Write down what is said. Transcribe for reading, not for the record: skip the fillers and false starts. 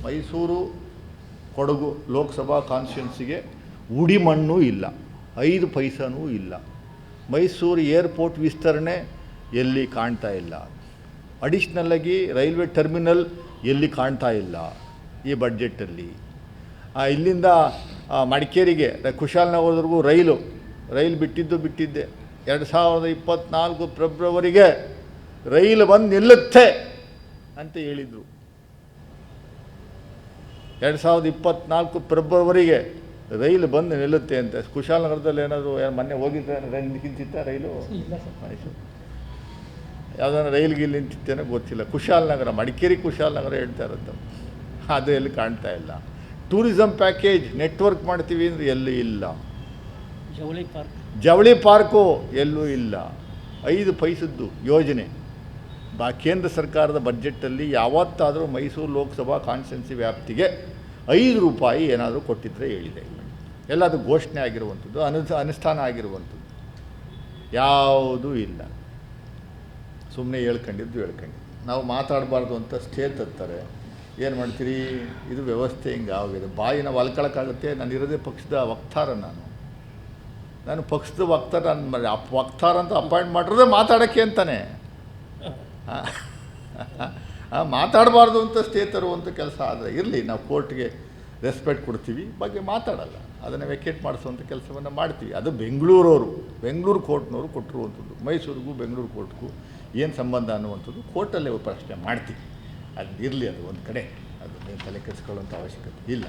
ಮೈಸೂರು ಕೊಡಗು ಲೋಕಸಭಾ ಕಾನ್ಸ್ಟಿಟ್ಯೂನ್ಸಿಗೆ ಉಡಿ ಮಣ್ಣು ಇಲ್ಲ, 5 ಪೈಸನೂ ಇಲ್ಲ. ಮೈಸೂರು ಏರ್ಪೋರ್ಟ್ ವಿಸ್ತರಣೆ ಎಲ್ಲಿ ಕಾಣ್ತಾ ಇಲ್ಲ. ಅಡಿಷ್ನಲ್ಲಾಗಿ ರೈಲ್ವೆ ಟರ್ಮಿನಲ್ ಎಲ್ಲಿ ಕಾಣ್ತಾ ಇಲ್ಲ ಈ ಬಡ್ಜೆಟಲ್ಲಿ. ಇಲ್ಲಿಂದ ಮಡಿಕೇರಿಗೆ ಕುಶಾಲನಗರವರೆಗೂ ರೈಲು ಬಿಟ್ಟಿದ್ದೆ 2024 ಫೆಬ್ರವರಿಗೆ ರೈಲು ಬಂದು ನಿಲ್ಲುತ್ತೆ ಅಂತ ಹೇಳಿದರು. 2024 ಫೆಬ್ರವರಿಗೆ ರೈಲು ಬಂದು ನಿಲ್ಲುತ್ತೆ ಅಂತ. ಕುಶಾಲನಗರದಲ್ಲಿ ಏನಾದರೂ ಮೊನ್ನೆ ಹೋಗಿದ್ದರೆ ರೈಲು ನಿಂತಿತ್ತ ರೈಲು? ಮೈಸೂರು ಯಾವುದಾದ್ರು ರೈಲ್ಗೆ ಇಲ್ಲಿ ನಿಂತಿತ್ತೇನೋ ಗೊತ್ತಿಲ್ಲ. ಕುಶಾಲನಗರ, ಮಡಿಕೇರಿ ಕುಶಾಲನಗರ ಹೇಳ್ತಾ ಇರೋದು, ಅದು ಎಲ್ಲಿ ಕಾಣ್ತಾ ಇಲ್ಲ. ಟೂರಿಸಮ್ ಪ್ಯಾಕೇಜ್ ನೆಟ್ವರ್ಕ್ ಮಾಡ್ತೀವಿ ಅಂದರೆ ಎಲ್ಲೂ ಇಲ್ಲ. ಜವಳಿ ಪಾರ್ಕು ಎಲ್ಲೂ ಇಲ್ಲ. 5 ಪೈಸದ್ದು ಯೋಜನೆ ಕೇಂದ್ರ ಸರ್ಕಾರದ ಬಡ್ಜೆಟಲ್ಲಿ ಯಾವತ್ತಾದರೂ ಮೈಸೂರು ಲೋಕಸಭಾ ಕಾನ್ಸ್ಟಿಟ್ಯೂನ್ಸಿ ವ್ಯಾಪ್ತಿಗೆ 5 ರೂಪಾಯಿ ಏನಾದರೂ ಕೊಟ್ಟಿದ್ದರೆ ಹೇಳಿದೆ. ಎಲ್ಲದು ಘೋಷಣೆ ಆಗಿರುವಂಥದ್ದು, ಅನುಷ್ಠಾನ ಆಗಿರುವಂಥದ್ದು ಯಾವುದೂ ಇಲ್ಲ. ಸುಮ್ಮನೆ ಹೇಳ್ಕೊಂಡಿದ್ದು. ನಾವು ಮಾತಾಡಬಾರ್ದು ಅಂತ ಸ್ಟೇ ತರ್ತಾರೆ. ಏನು ಮಾಡ್ತೀರಿ? ಇದು ವ್ಯವಸ್ಥೆ ಹಿಂಗೆ ಆಗಿದೆ. ಬಾಯಿನ ಹೊಲ್ಕೊಳಕ್ಕಾಗುತ್ತೆ. ನಾನು ಇರೋದೇ ಪಕ್ಷದ ವಕ್ತಾರ. ನಾನು ಪಕ್ಷದ ವಕ್ತಾರ ಅಂತ ಅಪಾಯಿಂಟ್ ಮಾಡಿರೋದೇ ಮಾತಾಡೋಕ್ಕೆ ಅಂತಾನೆ. ಮಾತಾಡಬಾರ್ದು ಅಂತ ಸ್ಟೇ ತರುವಂಥ ಕೆಲಸ ಆದರೆ ಇರಲಿ, ನಾವು ಕೋರ್ಟ್ಗೆ ರೆಸ್ಪೆಕ್ಟ್ ಕೊಡ್ತೀವಿ, ಬಗ್ಗೆ ಮಾತಾಡಲ್ಲ. ಅದನ್ನು ವೆಕೇಟ್ ಮಾಡಿಸುವಂಥ ಕೆಲಸವನ್ನು ಮಾಡ್ತೀವಿ. ಅದು ಬೆಂಗಳೂರು ಕೋರ್ಟ್ನವರು ಕೊಟ್ಟಿರುವಂಥದ್ದು. ಮೈಸೂರಿಗೂ ಬೆಂಗಳೂರು ಕೋರ್ಟ್ಗೂ ಏನು ಸಂಬಂಧ ಅನ್ನುವಂಥದ್ದು ಕೋರ್ಟಲ್ಲೇ ಪ್ರಶ್ನೆ ಮಾಡ್ತೀವಿ. ಅದು ಇರಲಿ, ಅದು ಒಂದು ಕಡೆ, ಅದು ತಲೆ ಕೆಡಿಸ್ಕೊಳ್ಳುವಂಥ ಅವಶ್ಯಕತೆ ಇಲ್ಲ.